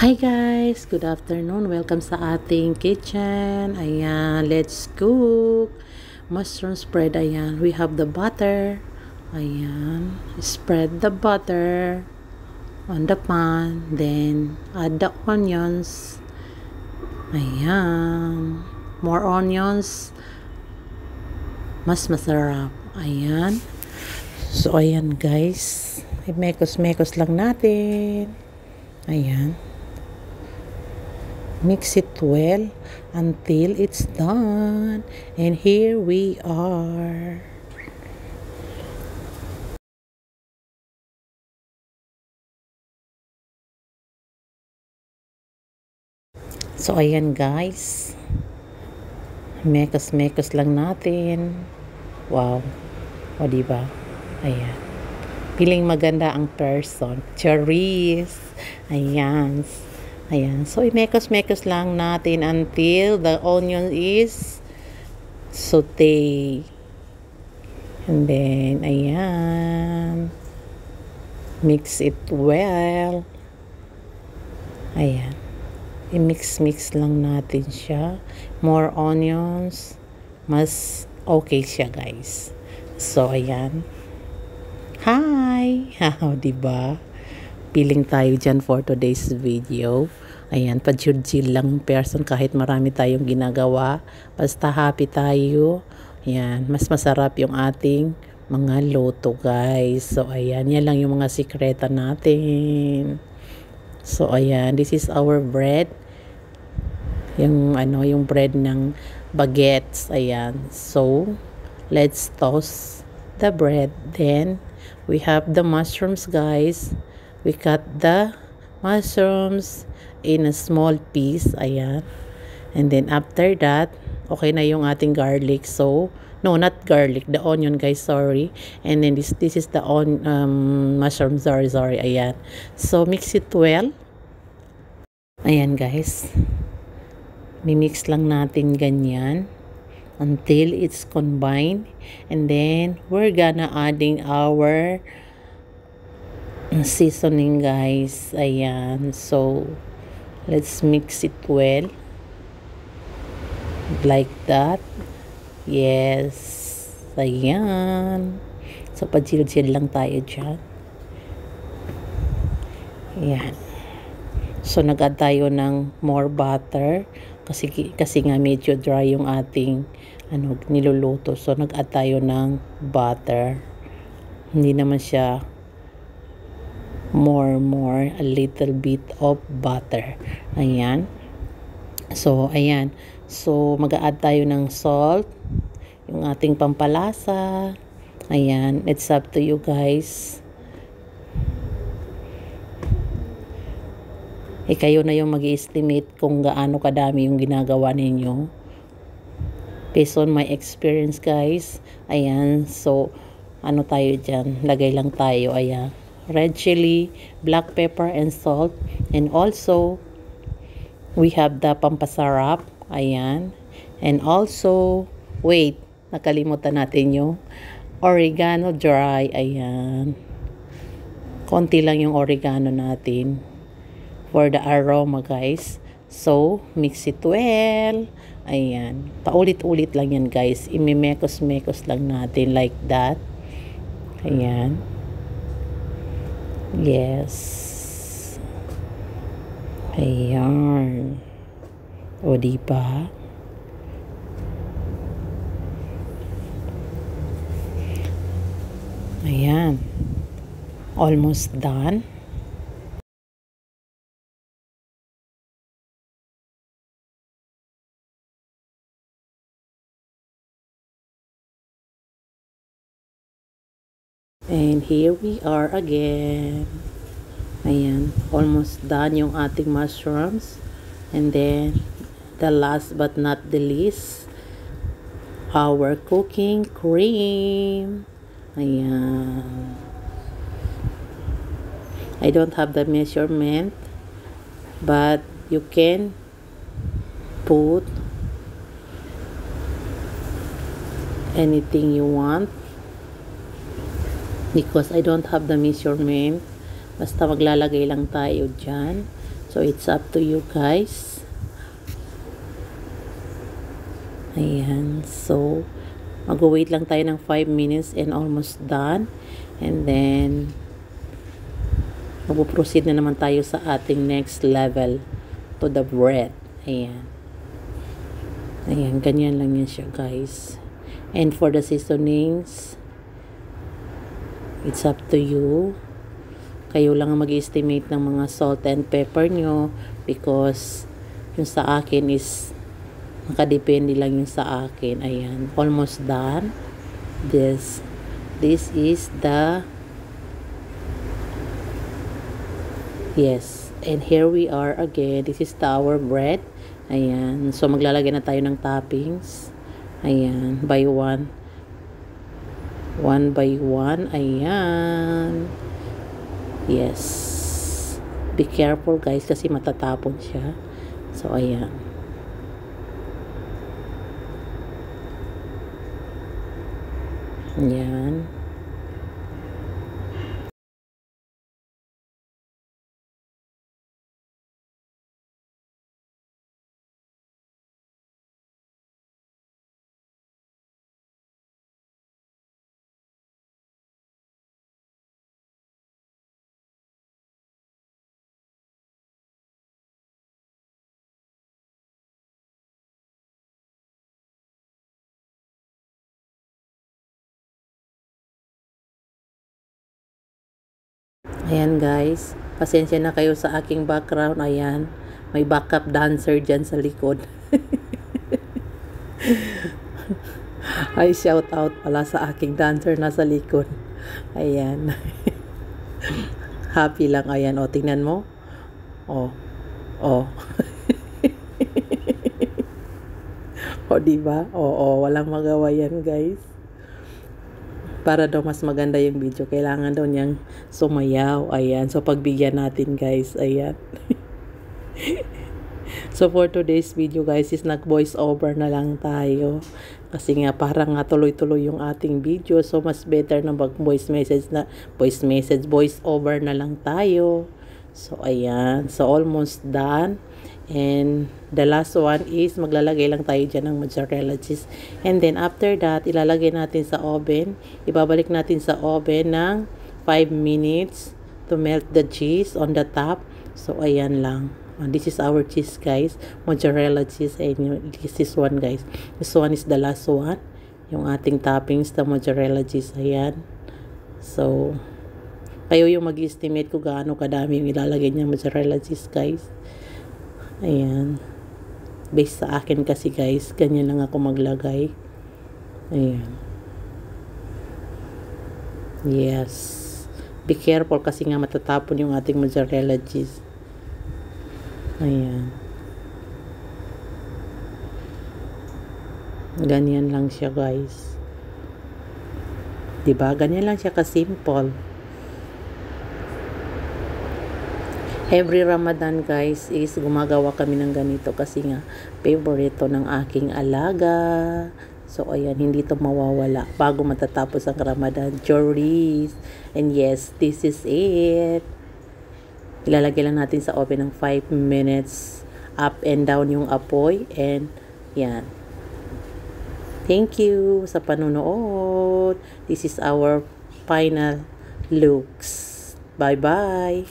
Hi guys! Good afternoon. Welcome sa ating kitchen. Ayan, let's cook. Mushroom spread. Ayan, we have the butter. Ayan, spread the butter on the pan. Then, add the onions. Ayan. More onions. Mas masarap. Ayan. So, ayan guys. Mekos-mekos lang natin. Ayan. Mix it well until it's done. And here we are. So, ayan guys. Mekos-mekos lang natin. Wow. O, diba? Ayan. Piling maganda ang person. Charis. Ayan. Ayan. So, imekos-mekos lang natin until the onion is saute. And then, ayan. Mix it well. Ayan. I-mix-mix lang natin siya. More onions. Mas okay siya, guys. So, ayan. Hi! Diba? Piling tayo dyan for today's video. Ayan, pa-chill lang person kahit marami tayong ginagawa. Basta happy tayo. Ayan, mas masarap yung ating mga luto guys. So, ayan, yan lang yung mga sikreta natin. So, ayan, this is our bread. Yung bread ng baguettes. Ayan. So, let's toast the bread. Then, we have the mushrooms guys. We cut the mushrooms in a small piece. Ayan. And then after that, okay na yung ating garlic. So, no, not garlic. The onion, guys. Sorry. And then this is the mushroom. Sorry. Ayan. So, mix it well. Ayan, guys. Mimix lang natin ganyan until it's combined. And then, we're gonna adding our seasoning guys. Ayan. So, let's mix it well. Like that. Yes. Ayan. So, pa-chill lang tayo dyan. Ayan. So, nag-add tayo ng more butter. Kasi nga medyo dry yung ating niluluto. So, nag-add tayo ng butter. Hindi naman siya more a little bit of butter. Ayan. So, ayan. So, mag-a-add tayo ng salt. Yung ating pampalasa. Ayan. It's up to you guys. Kayo na yung mag-i-estimate kung gaano kadami yung ginagawa ninyo. Based on my experience guys. Ayan. So, tayo dyan? Lagay lang tayo. Ayan. Red chili, black pepper, and salt. And also, we have the pampasarap. Ayan. And also, wait, nakalimutan natin yung oregano dry. Ayan. Konti lang yung oregano natin for the aroma, guys. So, mix it well. Ayan. Paulit-ulit lang yan, guys. Imimekos-mekos lang natin like that. Ayan. Yes. Ayan. O, diba? Ayan. Almost done. And here we are again. Ayan, almost done yung ating mushrooms. And then, the last but not the least, our cooking cream. Ayan. I don't have the measurement, but you can put anything you want. Because I don't have the measurement. Basta maglalagay lang tayo dyan. So, it's up to you guys. Ayan. So, mag-wait lang tayo ng 5 minutes and almost done. And then, mag-proceed na naman tayo sa ating next level to the bread. Ayan. Ayan, ganyan lang yan siya guys. And for the seasonings, it's up to you. Kayo lang ang mag-estimate ng mga salt and pepper nyo because yung sa akin is nakadepende lang yung sa akin. Ayan, almost done. This is the yes, and here we are again. This is our bread. Ayan, so maglalagay na tayo ng toppings. Ayan, by one by one. Ayan, yes, be careful guys kasi matatapon siya. So ayan, ayan. Ayan guys, pasensya na kayo sa aking background. Ayan, may backup dancer dyan sa likod. Ay, shout out pala sa aking dancer na sa likod. Ayan. Happy lang. Ayan, o, tingnan mo. O. O. O, diba? O, walang magawa yan guys. Para daw mas maganda yung video, kailangan daw niyang sumayaw. Ayan. So, pagbigyan natin guys. Ayan. So, for today's video guys, is nag-voice over na lang tayo. Kasi nga, parang nga tuloy-tuloy yung ating video. So, mas better na mag-voice over na lang tayo. So, ayan. So, almost done. And the last one is maglalagay lang tayo dyan ng mozzarella cheese. And then after that, ilalagay natin sa oven. Ibabalik natin sa oven ng 5 minutes to melt the cheese on the top. So ayan lang. This is our cheese guys. Mozzarella cheese. And this is one guys. This one is the last one. Yung ating toppings, the mozzarella cheese. Ayan. So kayo yung mag-estimate kung gaano kadami yung ilalagay niya mozzarella cheese guys. Ayan. Based sa akin kasi guys, ganyan lang ako maglagay. Ayan. Yes. Be careful kasi nga matatapon yung ating mozzarella cheese. Ayan. Ganyan lang siya guys. Diba? Ganyan lang siya ka-simple. Every Ramadan guys is gumagawa kami ng ganito kasi nga favorite to ng aking alaga. So ayan, hindi to mawawala bago matatapos ang Ramadan chores. And yes, this is it. Ilalagay lang natin sa oven ng 5 minutes. Up and down yung apoy. And yan. Thank you sa panunood. This is our final looks. Bye-bye.